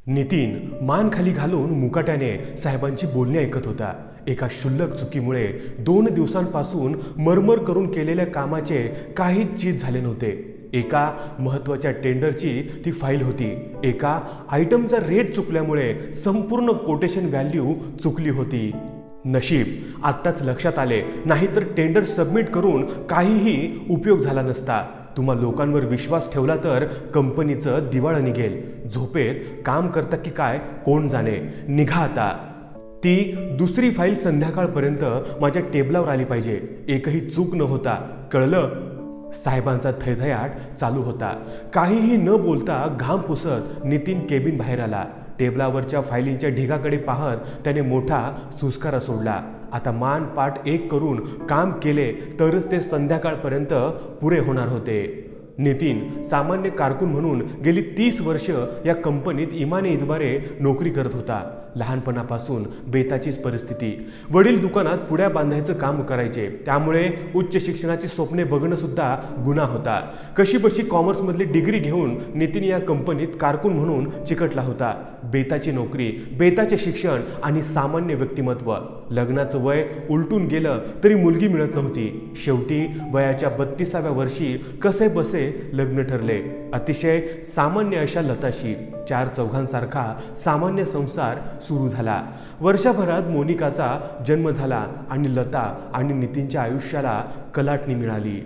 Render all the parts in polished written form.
नितीन मान खाली घालून मुकाट्याने साहेबांची बोलणी ऐकत होता। एका क्षुल्लक चुकीमुळे 2 दिवसांपासून मरमर करून केलेल्या कामाचे काहीच चीज झाले नव्हते। एका महत्त्वाच्या टेंडरची ती फाईल होती। एका आयटमचा रेट चुकल्यामुळे संपूर्ण कोटेशन व्हॅल्यू चुकली होती। नशीब आत्ताच लक्षात आले, नाहीतर टेंडर सबमिट करून काहीही उपयोग झाला नसता। तुम्हा लोकांवर विश्वास ठेवला तर कंपनीचं दिवाळं निघेल। झोपेत काम करता की काय कोण जाणे। निघा आता। ती दुसरी फाईल संध्याकाळपर्यंत माझ्या टेबलावर आली पाहिजे। एकही चूक न होता, कळलं? साहेबांचा थैथयाट चालू होता। काहीही न बोलता घाम पुसत नितीन केबिन बाहेर आला। टेबलावरच्या फाईलींच्या ढिगाकडे पाहत त्याने मोठा सुस्कारा सोडला। आता मान पाठ एक करून काम केले तरच ते संध्याकाळपर्यंत पुरे होणार होते। नितीन सामान्य कारकून म्हणून गेली 30 वर्ष या कंपनीत इमाने इतबारे नोकरी करत होता। लहानपणापासून बेताचीच परिस्थिती। वडील दुकानात पुड्या बांधायचं काम करायचे, त्यामुळे उच्च शिक्षणाची स्वप्ने बघणं सुद्धा गुन्हा होता। कशीबशी कॉमर्समधली डिग्री घेऊन नितीन या कंपनीत कारकून म्हणून चिकटला होता। बेताची नोकरी, बेताचे शिक्षण आणि सामान्य व्यक्तिमत्व। लग्नाचं वय उलटून गेलं तरी मुलगी मिळत नव्हती। शेवटी वयाच्या 32व्या वर्षी कसे बसे लग्न ठरले। अतिशय सामान्य अशा लताशी 4 चौघांसारखा सामान्य संसार सुरू झाला। वर्षभरात मोनिकाचा जन्म झाला आणि लता आणि नितीनच्या आयुष्याला कलाटणी मिळाली।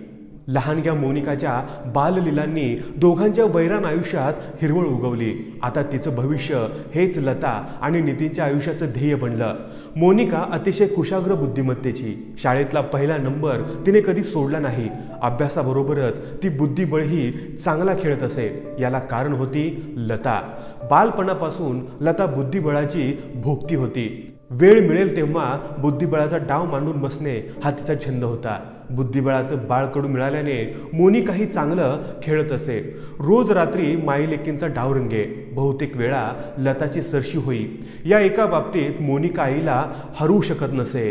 लहानग्या मोनिकाच्या बाललीलांनी दोघांच्या वैरान आयुष्यात हिरवळ उगवली। आता तिचं भविष्य हेच लता आणि नितीनच्या आयुष्याचं ध्येय बनलं। मोनिका अतिशय कुशाग्र बुद्धिमत्तेची। शाळेतला पहिला नंबर तिने कधी सोडला नाही। अभ्यासाबरोबरच ती बुद्धिबळही चांगला खेळत असे। याला कारण होती लता। बालपणापासून लता बुद्धिबळाची भोगती होती। वेळ मिळेल तेव्हा बुद्धिबळाचा डाव मांडून बसणे हा तिचा छंद होता। बुद्धिबळाचं बाळकडू मिळाल्याने मोनिकाही चांगलं खेळत असे। रोज रात्री माईलेकींचा डाव रंगे। बहुतेक वेळा लताची सरशी होई। या एका बाबतीत मोनिका आईला हरवू शकत नसे।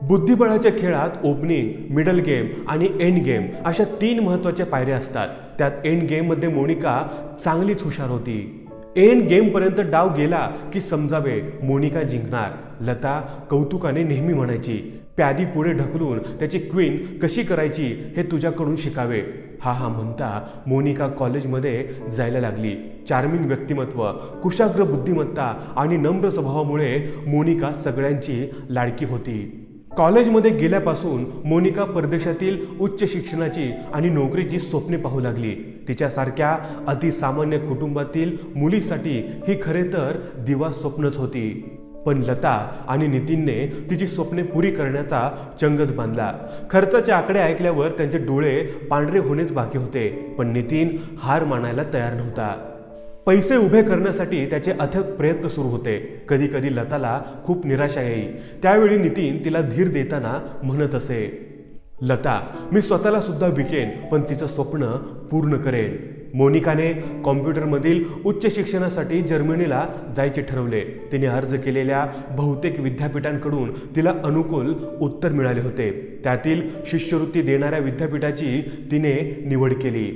बुद्धिबळाच्या खेळात ओपनिंग, मिडल गेम आणि एंड गेम अशा 3 महत्त्वाच्या पायऱ्या असतात। त्यात एंड गेममध्ये मोनिका चांगलीच हुशार होती। एंड गेमपर्यंत डाव गेला की समजावे मोनिका जिंकणार। लता कौतुकाने नेहमी म्हणायची, प्यादी पुढे ढकलून त्याची क्वीन कशी करायची हे तुझ्याकडून शिकावे। हा म्हणता मोनिका कॉलेजमध्ये जायला लागली। चार्मिंग व्यक्तिमत्व, कुशाग्र बुद्धिमत्ता आणि नम्र स्वभावामुळे मोनिका सगळ्यांची लाडकी होती। कॉलेजमध्ये गेल्यापासून मोनिका परदेशातील उच्च शिक्षणाची आणि नोकरीची स्वप्ने पाहू लागली। तिच्यासारख्या अतिसामान्य कुटुंबातील मुलीसाठी ही खरे तर दिवा स्वप्नच होती। पण लता आणि नितीनने तिची स्वप्ने पुरी करण्याचा चंगच बांधला। खर्चाचे आकडे ऐकल्यावर त्यांचे डोळे पांढरे होणेच बाकी होते। पण नितीन हार मानायला तयार नव्हता। पैसे उभे करण्यासाठी त्याचे अथक प्रयत्न सुरू होते। कधी कधी लताला खूप निराशा येई। त्यावेळी नितीन तिला धीर देताना म्हणत असे, लता, मी स्वतःला सुद्धा विकेन, पण तिचं स्वप्न पूर्ण करेन। मोनिकाने कॉम्प्युटरमधील उच्च शिक्षणासाठी जर्मनीला जायचे ठरवले। तिने अर्ज केलेल्या बहुतेक विद्यापीठांकडून तिला अनुकूल उत्तर मिळाले होते। त्यातील शिष्यवृत्ती देणाऱ्या विद्यापीठाची तिने निवड केली।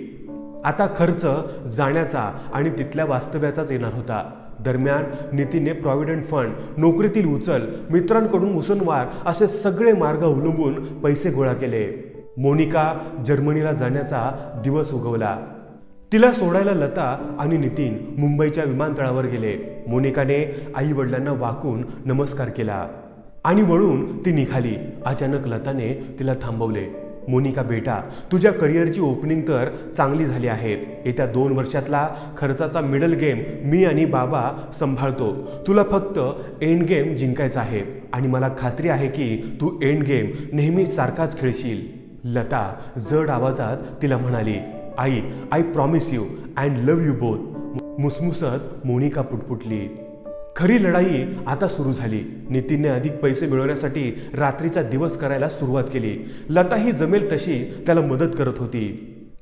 आता खर्च जाण्याचा आणि तिथल्या वास्तव्याचाच येणार होता। दरम्यान नितीनने प्रॉव्हिडंट फंड, नोकरीतील उचल, मित्रांकडून उसनवार असे सगळे मार्ग अवलंबून पैसे गोळा केले। मोनिका जर्मनीला जाण्याचा दिवस उगवला। तिला सोडायला लता आणि नितीन मुंबईच्या विमानतळावर गेले। मोनिकाने आई वडिलांना वाकून नमस्कार केला आणि वळून ती निघाली। अचानक लताने तिला थांबवले। मोनिका बेटा, तुझ्या करिअरची ओपनिंग तर चांगली झाली आहे। येत्या 2 वर्षातला खर्चाचा मिडल गेम मी आणि बाबा सांभाळतो। तुला फक्त एंड गेम जिंकायचा आहे आणि मला खात्री आहे की तू एंड गेम नेहमी सारखाच खेळशील। लता जड आवाजात तिला म्हणाली, आई, I promise you and love you both. मुसमुसत मोनिका पुटपुटली। खरी लढाई आता सुरू झाली। नितीनने अधिक पैसे मिळवण्यासाठी रात्रीचा दिवस करायला सुरुवात केली। लताही जमेल तशी त्याला मदत करत होती।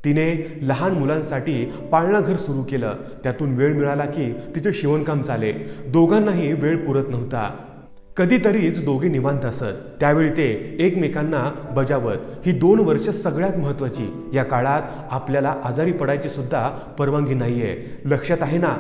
तिने लहान मुलांसाठी पाळणाघर सुरू केलं। त्यातून वेळ मिळाला की तिचे शिवणकाम चाले। दोघांनाही वेळ पुरत नव्हता। कधीतरीच दोघे निवांत असत, त्यावेळी ते एकमेकांना बजावत। ही 2 वर्ष सगळ्यात महत्त्वाची। या काळात आपल्याला आजारी पडायची सुद्धा परवानगी नाहीये, लक्षात आहे ना?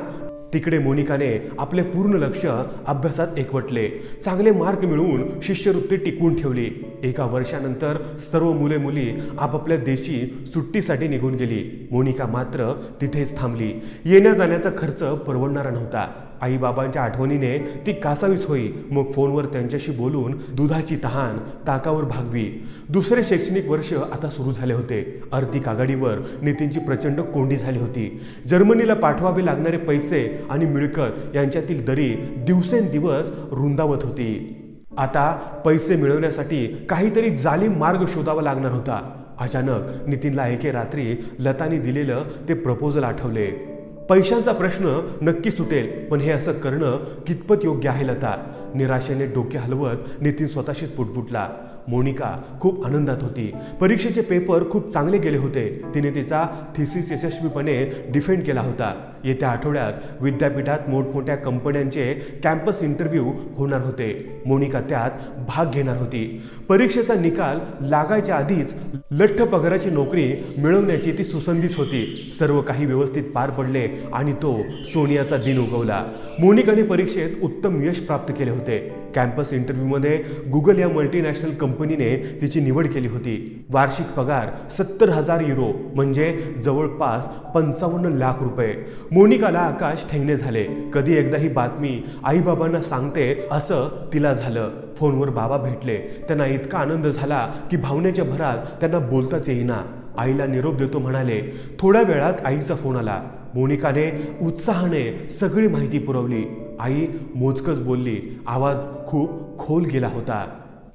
तिकडे मोनिकाने आपले पूर्ण लक्ष अभ्यासात एकवटले. चांगले मार्क मिळवून शिष्यवृत्ती टिकवून ठेवली. एका वर्षानंतर सर्व मुले मुली आपापल्या देशी सुट्टीसाठी निघून गेली. मोनिका मात्र तिथेच थांबली. येण्या जाण्याचा खर्च परवडणारा नव्हता. आई बाबांच्या आठवणीने ती कासावीस होई. मग फोनवर त्यांच्याशी बोलून दुधाची तहान ताकावर भागवी. दुसरे शैक्षणिक वर्ष आता सुरू झाले होते. आर्थिक आघाडीवर नितीनची प्रचंड कोंडी झाली होती. जर्मनीला पाठवावे लागणारे पैसे आणि मिळकत यांच्यातील दरी दिवसेंदिवस रुंदावत होती. आता पैसे मिळवण्यासाठी काहीतरी जालीम मार्ग शोधावा लागणार होता. अचानक नितीनला एके रात्री लतानी दिलेलं ते प्रपोजल आठवले. पैशांचा प्रश्न नक्की सुटेल, पण हे असं करणं कितपत योग्य आहे लता? निराशेने डोके हलवत नितीन स्वतःशीच पुटपुटला. मोनिका खूप आनंदात होती. परीक्षेचे पेपर खूप चांगले गेले होते. तिने तिचा थिसिस यशस्वीपणे डिफेंड केला होता. येत्या आठवड्यात विद्यापीठात मोठमोठ्या कंपन्यांचे कॅम्पस इंटरव्ह्यू होणार होते. मोनिका त्यात भाग घेणार होती. परीक्षेचा निकाल लागायच्या आधीच लठ्ठ पगाराची नोकरी मिळवण्याची ती सुसंधीच होती. सर्व काही व्यवस्थित पार पडले आणि तो सोनियाचा दिन उगवला. मोनिकाने परीक्षेत उत्तम यश प्राप्त केले होते. कॅम्पस इंटरव्ह्यूमध्ये गुगल या मल्टीनॅशनल कंपनीने तिची निवड केली होती. वार्षिक पगार 70,000 युरो म्हणजे जवळपास 55 लाख रुपये. मोनिकाला आकाश ठेंगणे झाले. कधी एकदा ही बातमी आईबाबांना सांगते असं तिला झालं. फोनवर बाबा भेटले. त्यांना इतका आनंद झाला की भावनेच्या भरात त्यांना बोलताच येईना. आईला निरोप देतो म्हणाले. थोड्या वेळात आईचा फोन आला. मोनिकाने उत्साहाने सगळी माहिती पुरवली. आई मोजकच बोलली. आवाज खूप खोल गेला होता.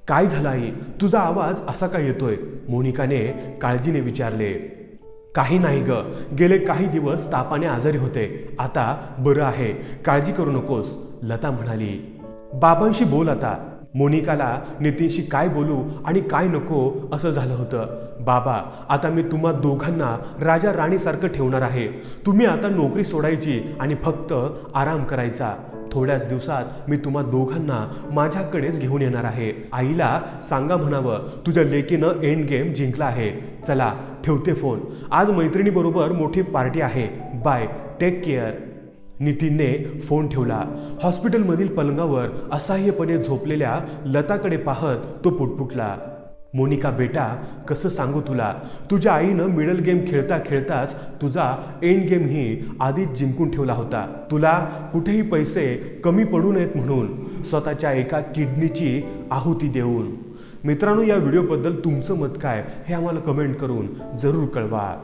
काय झालं आई? तुझा आवाज असा का येतोय? मोनिकाने काळजीने विचारले. काही नाही ग, गेले काही दिवस तापाने आजारी होते. आता बरं आहे, काळजी करू नकोस, लता म्हणाली. बाबांशी बोल आता. मोनिकाला नितीनशी काय बोलू आणि काय नको असं झालं होतं. बाबा, आता मी तुम्हा दोघांना राजा राणीसारखं ठेवणार आहे. तुम्ही आता नोकरी सोडायची आणि फक्त आराम करायचा. थोड्याच दिवसात मी तुम्हा दोघांना माझ्याकडेच घेऊन येणार आहे. आईला सांगा म्हणावं, तुझ्या लेकीनं एंड गेम जिंकला आहे. चला ठेवते फोन. आज मैत्रिणीबरोबर मोठी पार्टी आहे. Bye, take care. नितीनने फोन ठेवला. हॉस्पिटलमधील पलंगावर असहाय्यपणे झोपलेल्या लताकडे पाहत तो पुटपुटला. मोनिका बेटा, कसं सांगू तुला? तुझ्या आईनं मिडल गेम खेळता खेळताच तुझा एंड गेम ही आधीच जिंकून ठेवला होता. तुला कुठेही पैसे कमी पडू नयेत म्हणून स्वतःच्या एका किडनीची आहुती देऊन. मित्रांनो, या व्हिडिओबद्दल तुमचं मत काय हे आम्हाला कमेंट करून जरूर कळवा.